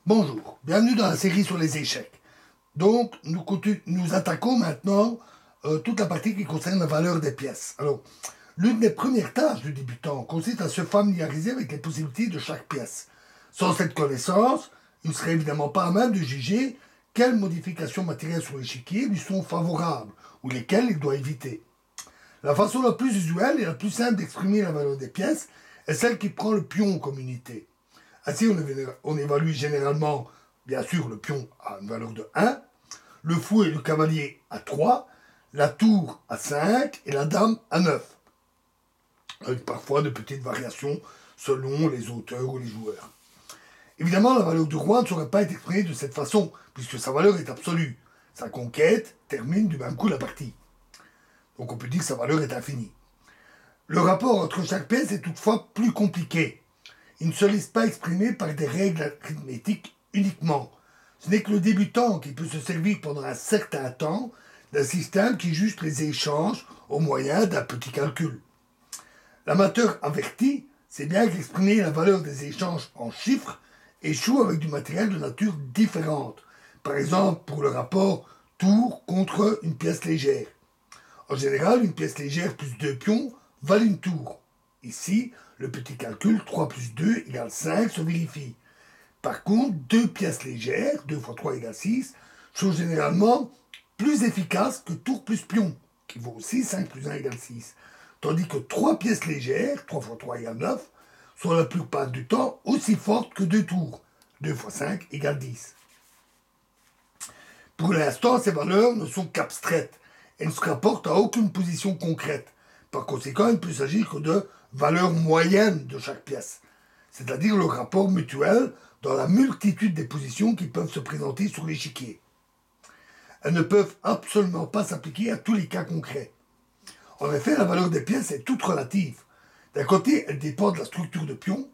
Bonjour, bienvenue dans la série sur les échecs. Donc, nous attaquons maintenant toute la partie qui concerne la valeur des pièces. Alors, l'une des premières tâches du débutant consiste à se familiariser avec les possibilités de chaque pièce. Sans cette connaissance, il ne serait évidemment pas à même de juger quelles modifications matérielles sur l'échiquier lui sont favorables ou lesquelles il doit éviter. La façon la plus usuelle et la plus simple d'exprimer la valeur des pièces est celle qui prend le pion comme unité. Ainsi, on évalue généralement, bien sûr, le pion à une valeur de 1, le fou et le cavalier à 3, la tour à 5 et la dame à 9. Avec parfois de petites variations selon les auteurs ou les joueurs. Évidemment, la valeur du roi ne saurait pas être exprimée de cette façon, puisque sa valeur est absolue. Sa conquête termine du même coup la partie. Donc on peut dire que sa valeur est infinie. Le rapport entre chaque pièce est toutefois plus compliqué. Il ne se laisse pas exprimer par des règles arithmétiques uniquement. Ce n'est que le débutant qui peut se servir pendant un certain temps d'un système qui juge les échanges au moyen d'un petit calcul. L'amateur averti sait bien qu'exprimer la valeur des échanges en chiffres échoue avec du matériel de nature différente. Par exemple, pour le rapport tour contre une pièce légère. En général, une pièce légère plus 2 pions valent une tour. Ici, le petit calcul 3 plus 2 égale 5 se vérifie. Par contre, 2 pièces légères, 2 fois 3 égale 6, sont généralement plus efficaces que tour plus pion, qui vaut aussi 5 plus 1 égale 6. Tandis que 3 pièces légères, 3 fois 3 égale 9, sont la plupart du temps aussi fortes que 2 tours, 2 fois 5 égale 10. Pour l'instant, ces valeurs ne sont qu'abstraites et ne se rapportent à aucune position concrète. Par conséquent, il ne peut s'agir que de valeur moyenne de chaque pièce, c'est-à-dire le rapport mutuel dans la multitude des positions qui peuvent se présenter sur l'échiquier. Elles ne peuvent absolument pas s'appliquer à tous les cas concrets. En effet, la valeur des pièces est toute relative. D'un côté, elle dépend de la structure de pion.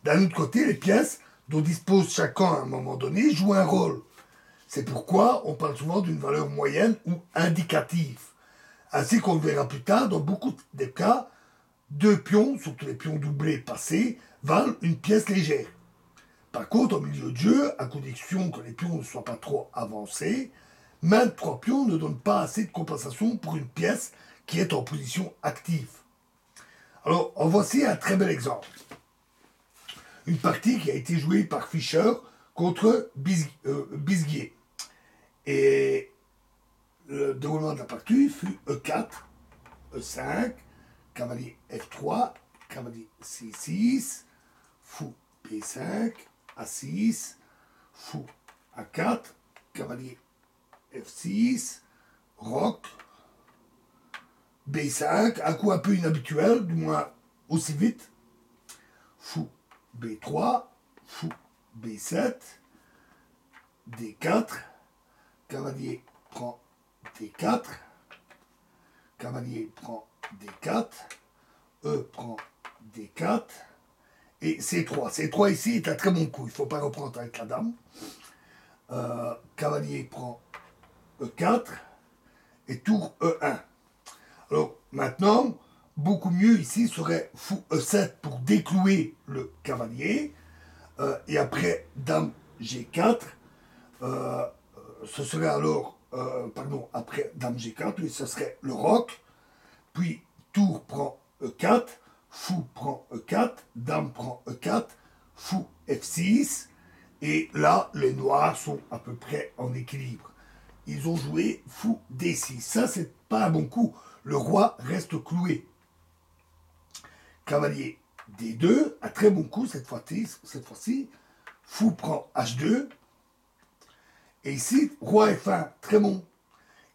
D'un autre côté, les pièces dont dispose chacun à un moment donné jouent un rôle. C'est pourquoi on parle souvent d'une valeur moyenne ou indicative. Ainsi qu'on le verra plus tard, dans beaucoup de cas, 2 pions, surtout les pions doublés passés, valent une pièce légère. Par contre, au milieu de jeu, à condition que les pions ne soient pas trop avancés, même 3 pions ne donnent pas assez de compensation pour une pièce qui est en position active. Alors, en voici un très bel exemple. Une partie qui a été jouée par Fischer contre Bisguier. Et le déroulement de la partie fut E4, E5, cavalier F3, cavalier C6, fou B5, A6, fou A4, cavalier F6, roc, B5, un coup un peu inhabituel, du moins aussi vite, fou B3, fou B7, D4, cavalier prend D4, cavalier prend D4, E prend D4, et C3. C3 ici est un très bon coup, il ne faut pas reprendre avec la dame. Cavalier prend E4, et tour E1. Alors maintenant, beaucoup mieux ici serait fou E7 pour déclouer le cavalier, et après dame G4, ce serait alors, après dame G4, oui, ce serait le roc, puis tour prend E4, fou prend E4, dame prend E4, fou F6, et là, les noirs sont à peu près en équilibre. Ils ont joué fou D6. Ça, c'est pas un bon coup. Le roi reste cloué. Cavalier D2, un très bon coup cette fois-ci. Fou prend H2. Et ici, roi F1, très bon.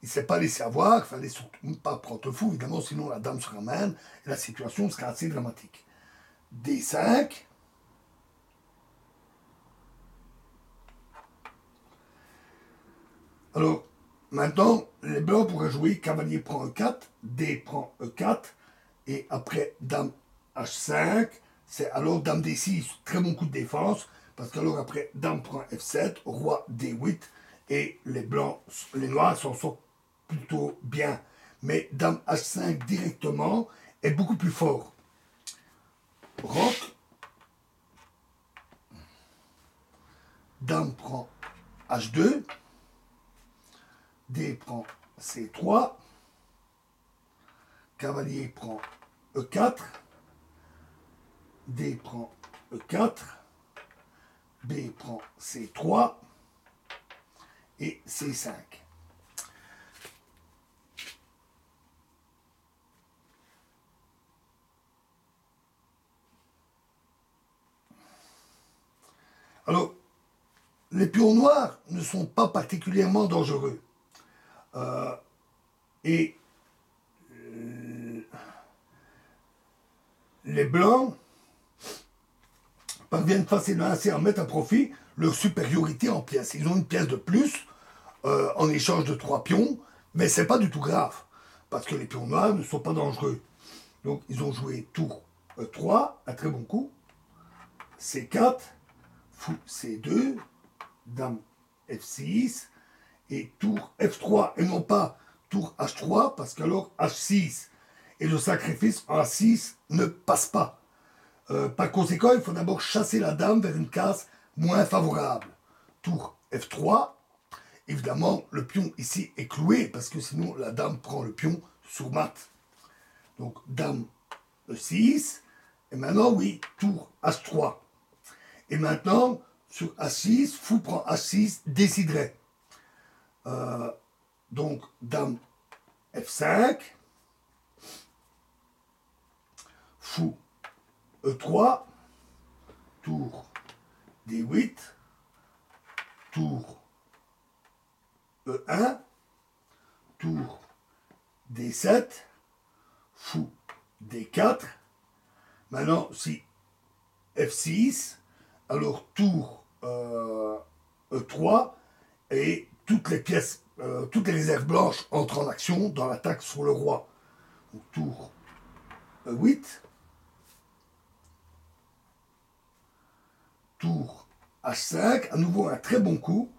Il ne s'est pas laissé avoir, il ne fallait surtout pas prendre le fou, évidemment, sinon la dame se ramène et la situation sera assez dramatique. D5. Alors, maintenant, les blancs pourraient jouer cavalier prend E4, D prend E4, et après dame H5, c'est alors dame D6, très bon coup de défense, parce qu'alors après dame prend F7, roi D8, et les blancs, les noirs s'en sortent plutôt bien. Mais dame H5 directement est beaucoup plus fort. Roc, dame prend H2, D prend C3, cavalier prend E4, D prend E4, B prend C3 et C5. Alors, les pions noirs ne sont pas particulièrement dangereux. Et les blancs parviennent facilement à mettre à profit leur supériorité en pièces. Ils ont une pièce de plus en échange de 3 pions, mais c'est pas du tout grave, parce que les pions noirs ne sont pas dangereux. Donc ils ont joué tour E3, un très bon coup, C4, fou C2, dame F6, et tour F3, et non pas tour H3, parce qu'alors H6 et le sacrifice en A6 ne passe pas. Par conséquent, il faut d'abord chasser la dame vers une case moins favorable. Tour F3, évidemment, le pion ici est cloué, parce que sinon la dame prend le pion sur mat. Donc dame E6, et maintenant, oui, tour H3. Et maintenant, sur H6, fou prend H6, déciderait. Donc, dame F5, fou E3, tour D8, tour E1, tour D7, fou D4. Maintenant, si F6, alors tour E3 et toutes les pièces, toutes les réserves blanches entrent en action dans l'attaque sur le roi. Donc, tour E8, tour H5, à nouveau un très bon coup.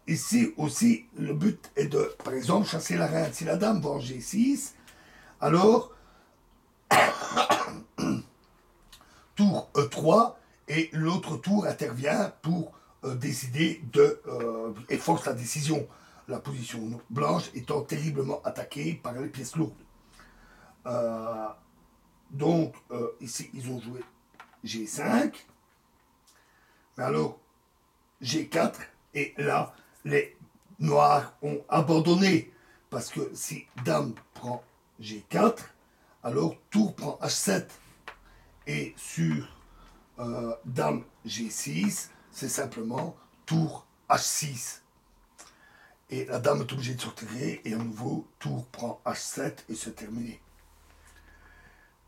Ici aussi, le but est de, par exemple, chasser la reine. Si la dame va en G6, alors tour E3 et l'autre tour intervient pour décider et force la décision. La position blanche étant terriblement attaquée par les pièces lourdes. Donc, ici, ils ont joué G5. Mais alors, G4, et là, les noirs ont abandonné. Parce que si dame prend G4, alors tour prend H7. Et sur dame G6, c'est simplement tour H6. Et la dame est obligée de se retirer, et à nouveau, tour prend H7 et c'est terminé.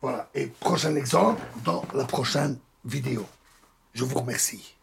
Voilà, et prochain exemple dans la prochaine vidéo. Je vous remercie.